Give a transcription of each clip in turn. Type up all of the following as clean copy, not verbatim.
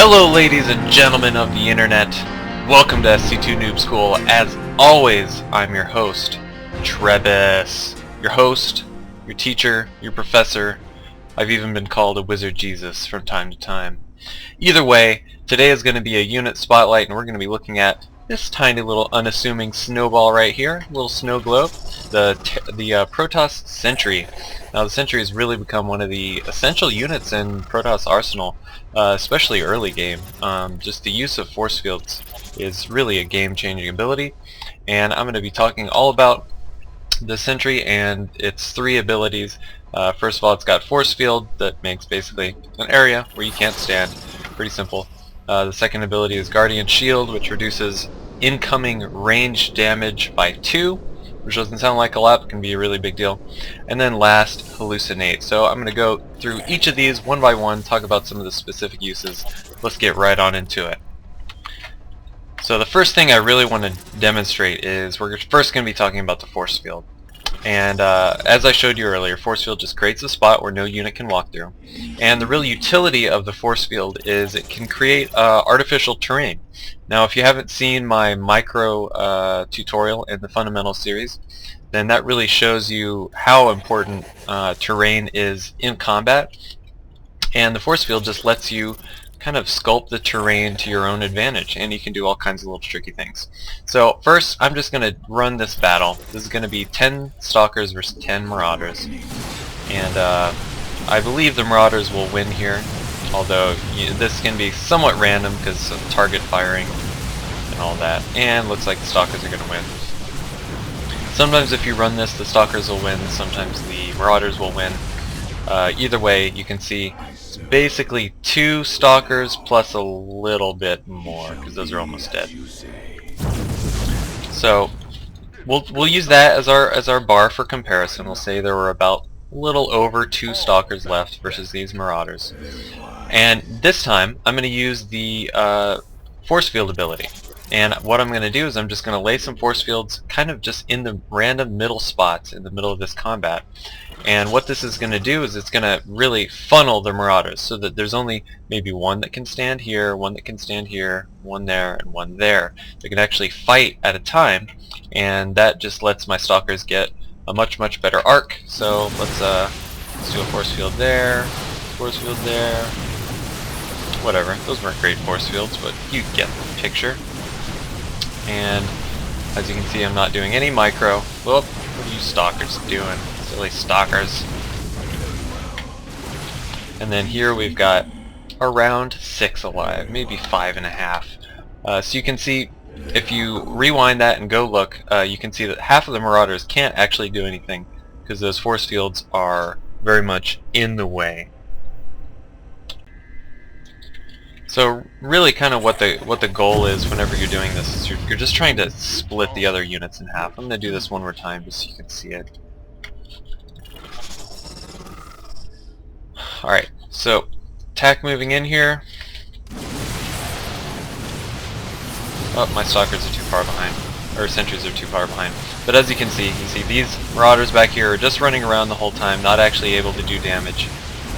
Hello ladies and gentlemen of the internet, welcome to SC2 Noob School. As always, I'm your host, Trebus. Your host, your teacher, your professor. I've even been called a Wizard Jesus from time to time. Either way, today is going to be a unit spotlight and we're going to be looking at this tiny little unassuming snowball right here, little snow globe, the Protoss Sentry. Now the Sentry has really become one of the essential units in Protoss arsenal, especially early game. Just the use of force fields is really a game-changing ability, and I'm going to be talking all about the Sentry and its three abilities. First of all, it's got force field that makes basically an area where you can't stand. Pretty simple. The second ability is Guardian Shield, which reduces incoming range damage by 2, which doesn't sound like a lot, but can be a really big deal. And then last, Hallucinate. So I'm going to go through each of these one by one, talk about some of the specific uses. Let's get right on into it. So the first thing I really want to demonstrate is we're first going to be talking about the force field. And as I showed you earlier, force field just creates a spot where no unit can walk through. And the real utility of the force field is it can create artificial terrain. Now if you haven't seen my micro tutorial in the fundamental series, then that really shows you how important terrain is in combat. And the force field just lets you kind of sculpt the terrain to your own advantage, and you can do all kinds of little tricky things. So first, I'm just going to run this battle. This is going to be 10 Stalkers versus 10 Marauders, and I believe the Marauders will win here, although this can be somewhat random because of target firing and all that, and looks like the Stalkers are going to win. Sometimes if you run this, the Stalkers will win, sometimes the Marauders will win. Either way, you can see it's basically 2 Stalkers plus a little bit more, because those are almost dead. So we'll use that as our bar for comparison. We'll say there were about a little over 2 Stalkers left versus these Marauders. And this time I'm going to use the force field ability. And what I'm going to do is I'm just going to lay some force fields kind of just in the random middle spots in the middle of this combat. And what this is going to do is it's going to really funnel the Marauders so that there's only maybe one that can stand here, one that can stand here, one there, and one there. They can actually fight at a time, and that just lets my Stalkers get a much better arc. So let's do a force field there, force field there, whatever. Those weren't great force fields, but you get the picture. And as you can see, I'm not doing any micro. Whoop, what are you Stalkers doing? Silly Stalkers. And then here we've got around 6 alive, maybe 5.5. So you can see, if you rewind that and go look, you can see that half of the Marauders can't actually do anything because those force fields are very much in the way. So really kind of what the goal is whenever you're doing this is you're just trying to split the other units in half. I'm going to do this one more time just so you can see it. Alright, so attack moving in here. Oh, my Stalkers are too far behind. Or Sentries are too far behind. But as you can see these Marauders back here are just running around the whole time, not actually able to do damage.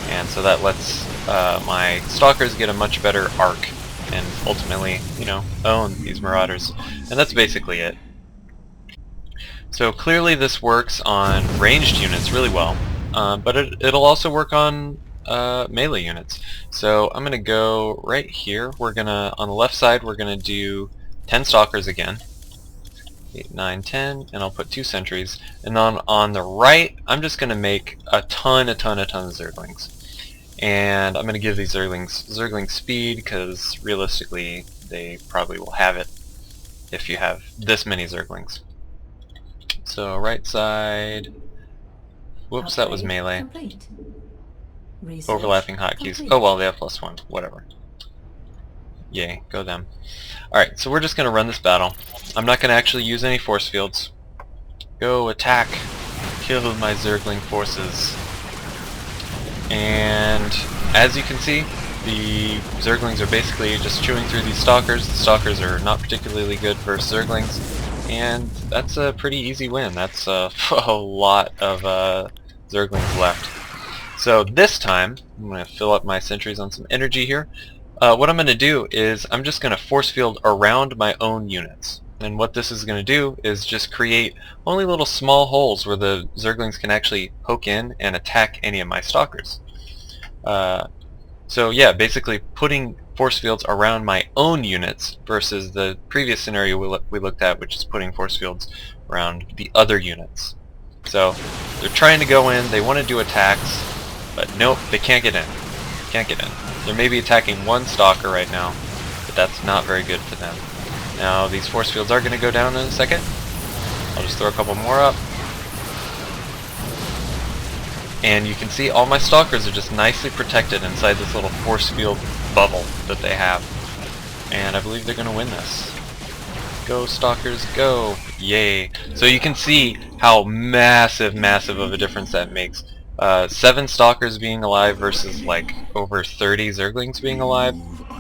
And so that lets my Stalkers get a much better arc and ultimately, you know, own these Marauders. And that's basically it. So clearly this works on ranged units really well, but it'll also work on melee units. So I'm gonna go right here. We're gonna, on the left side, we're gonna do 10 Stalkers again. 8, 9, 10, and I'll put 2 Sentries. And then on the right, I'm just gonna make a ton of Zerglings. And I'm gonna give these Zerglings speed, because realistically they probably will have it if you have this many Zerglings. So right side, whoops, that was melee. Overlapping hotkeys. Oh well, they have +1, whatever. Yay, go them. Alright, so we're just gonna run this battle. I'm not gonna actually use any force fields. Go attack! Kill my Zergling forces. And as you can see, the Zerglings are basically just chewing through these Stalkers. The Stalkers are not particularly good versus Zerglings, and that's a pretty easy win. That's a lot of Zerglings left. So this time, I'm going to fill up my Sentries on some energy here. what I'm going to do is I'm just going to force field around my own units. And what this is going to do is just create only little small holes where the Zerglings can actually poke in and attack any of my stalkers. So yeah, basically putting force fields around my own units versus the previous scenario we looked at, which is putting force fields around the other units. So they're trying to go in, they want to do attacks, but nope, they can't get in. Can't get in. They may be attacking one stalker right now, but that's not very good for them. Now these force fields are going to go down in a second. I'll just throw a couple more up. And you can see all my stalkers are just nicely protected inside this little force field bubble that they have. And I believe they're going to win this. Go stalkers, go! Yay! So you can see how massive of a difference that makes. 7 stalkers being alive versus like over 30 Zerglings being alive.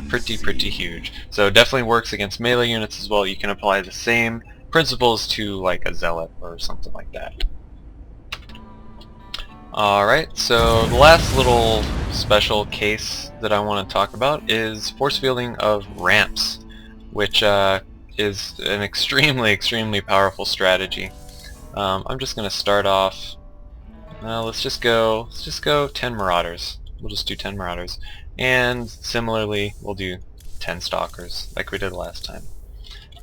Pretty huge. So it definitely works against melee units as well. You can apply the same principles to like a zealot or something like that. Alright, so the last little special case that I want to talk about is force fielding of ramps, which is an extremely powerful strategy. I'm just going to start off. Let's just go 10 Marauders. We'll just do 10 Marauders, and similarly we'll do 10 Stalkers like we did last time.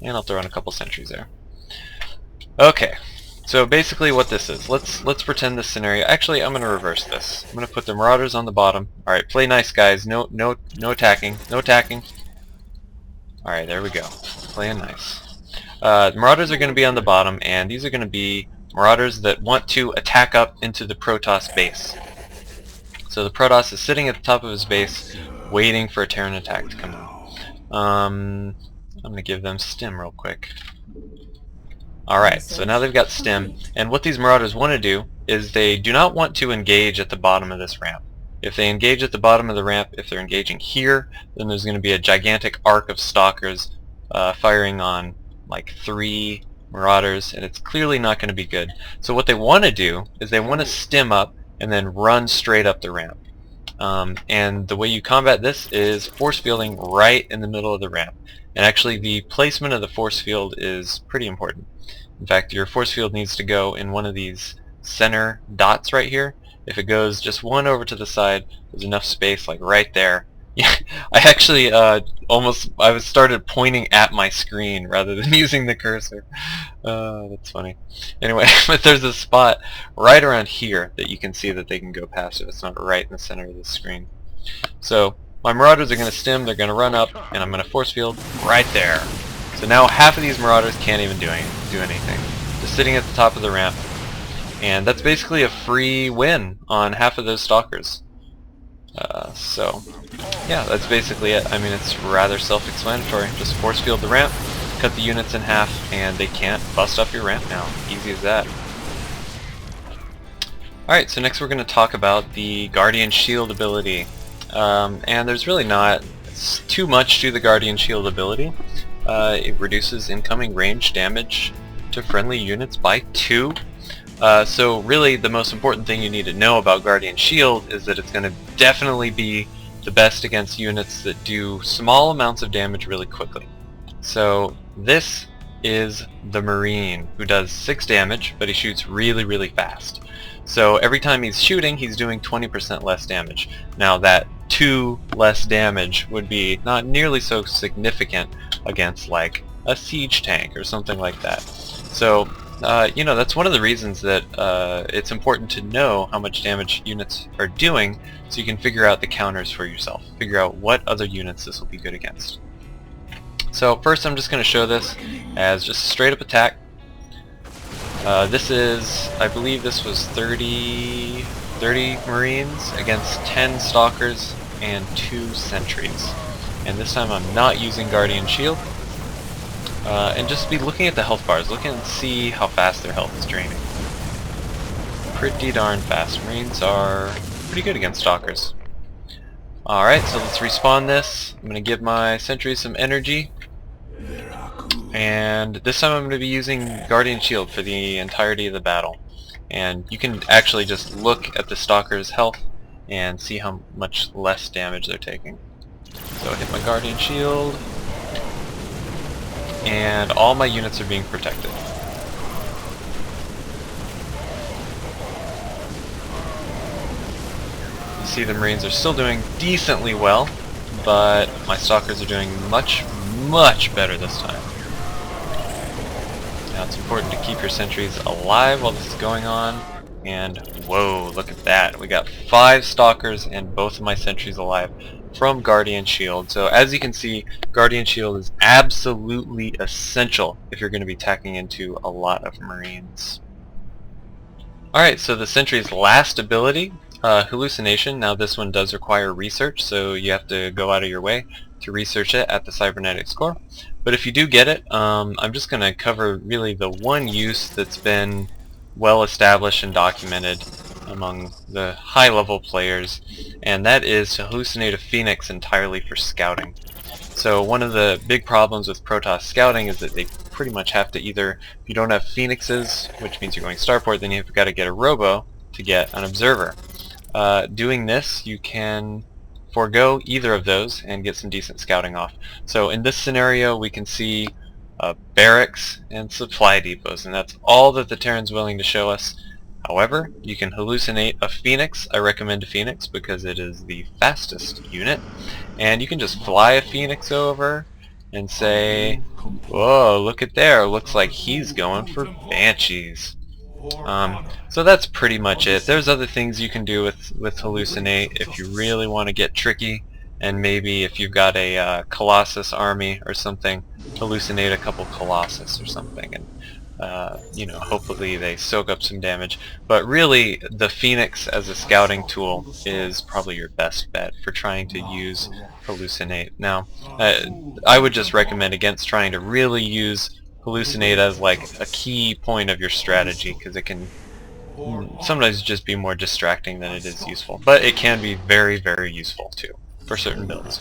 And I'll throw in a couple Sentries there. Okay. So basically what this is, let's pretend this scenario. Actually, I'm going to reverse this. I'm going to put the Marauders on the bottom. Alright, play nice guys. No attacking. No attacking. Alright, there we go. Playing nice. Marauders are going to be on the bottom, and these are going to be Marauders that want to attack up into the Protoss base. So the Protoss is sitting at the top of his base, waiting for a Terran attack to come in. I'm going to give them stim real quick. Alright, so now they've got stim, and what these Marauders want to do is they do not want to engage at the bottom of this ramp. If they engage at the bottom of the ramp, if they're engaging here, then there's going to be a gigantic arc of stalkers firing on like 3 Marauders, and it's clearly not going to be good. So what they want to do is they want to stim up and then run straight up the ramp. And the way you combat this is force fielding right in the middle of the ramp. And actually the placement of the force field is pretty important. In fact, your force field needs to go in one of these center dots right here. If it goes just one over to the side, there's enough space like right there. Yeah, I actually I started pointing at my screen rather than using the cursor. That's funny. Anyway, but there's a spot right around here that you can see that they can go past it. It's not right in the center of the screen. So my Marauders are going to stim, they're going to run up, and I'm going to force field right there. So now half of these Marauders can't even do anything. Just sitting at the top of the ramp. And that's basically a free win on half of those Stalkers. So, yeah, that's basically it. I mean, it's rather self-explanatory. Just force field the ramp, cut the units in half, and they can't bust up your ramp now. Easy as that. Alright, so next we're going to talk about the Guardian Shield ability. And there's really not too much to the Guardian Shield ability. It reduces incoming range damage to friendly units by 2. So really the most important thing you need to know about Guardian Shield is that it's going to definitely be the best against units that do small amounts of damage really quickly. So this is the Marine, who does 6 damage, but he shoots really fast. So every time he's shooting, he's doing 20% less damage. Now that 2 less damage would be not nearly so significant against like a siege tank or something like that. So you know, that's one of the reasons that it's important to know how much damage units are doing so you can figure out the counters for yourself. Figure out what other units this will be good against. So first I'm just going to show this as just a straight up attack. This is, I believe this was 30 Marines against 10 Stalkers and 2 Sentries. And this time I'm not using Guardian Shield. And just be looking at the health bars, look and see how fast their health is draining. Pretty darn fast. Marines are pretty good against Stalkers. Alright, so let's respawn this. I'm going to give my Sentries some energy. And this time I'm going to be using Guardian Shield for the entirety of the battle. And you can actually just look at the Stalker's health and see how much less damage they're taking. So hit my Guardian Shield, and all my units are being protected. You see the Marines are still doing decently well, but my Stalkers are doing much, much better this time. Now it's important to keep your Sentries alive while this is going on, and whoa, look at that. We got 5 Stalkers and both of my Sentries alive from Guardian Shield. So as you can see, Guardian Shield is absolutely essential if you're going to be tacking into a lot of Marines. Alright, so the Sentry's last ability, Hallucination. Now this one does require research, so you have to go out of your way to research it at the Cybernetics Core. But if you do get it, I'm just going to cover really the one use that's been well established and documented among the high-level players, and that is to hallucinate a Phoenix entirely for scouting. So one of the big problems with Protoss scouting is that they pretty much have to either, if you don't have Phoenixes, which means you're going starport, then you've got to get a Robo to get an Observer. Doing this, you can forego either of those and get some decent scouting off. So in this scenario, we can see barracks and supply depots, and that's all that the Terran's willing to show us. However, you can hallucinate a Phoenix. I recommend a Phoenix because it is the fastest unit, and you can just fly a Phoenix over and say, whoa, look at there, looks like he's going for Banshees. So that's pretty much it. There's other things you can do with hallucinate if you really want to get tricky, and maybe if you've got a Colossus army or something, hallucinate a couple Colossus or something, and you know, hopefully they soak up some damage. But really, the Phoenix as a scouting tool is probably your best bet for trying to use hallucinate. Now, I would just recommend against trying to really use hallucinate as like a key point of your strategy, because it can sometimes just be more distracting than it is useful. But it can be very, very useful too for certain builds.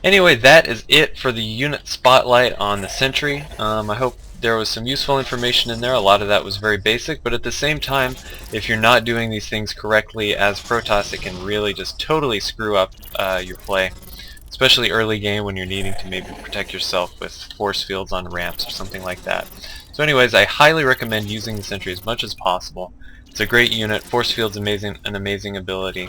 Anyway, that is it for the unit spotlight on the Sentry. I hope there was some useful information in there. A lot of that was very basic, but at the same time, if you're not doing these things correctly as Protoss, it can really just totally screw up your play, especially early game when you're needing to maybe protect yourself with force fields on ramps or something like that. So anyways, I highly recommend using the Sentry as much as possible. It's a great unit. Force field's amazing, an amazing ability.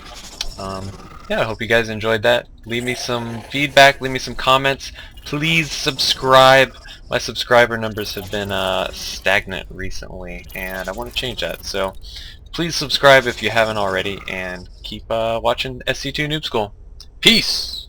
Yeah, I hope you guys enjoyed that. Leave me some feedback, leave me some comments. Please subscribe. My subscriber numbers have been stagnant recently, and I want to change that. So please subscribe if you haven't already, and keep watching SC2 Noob School. Peace!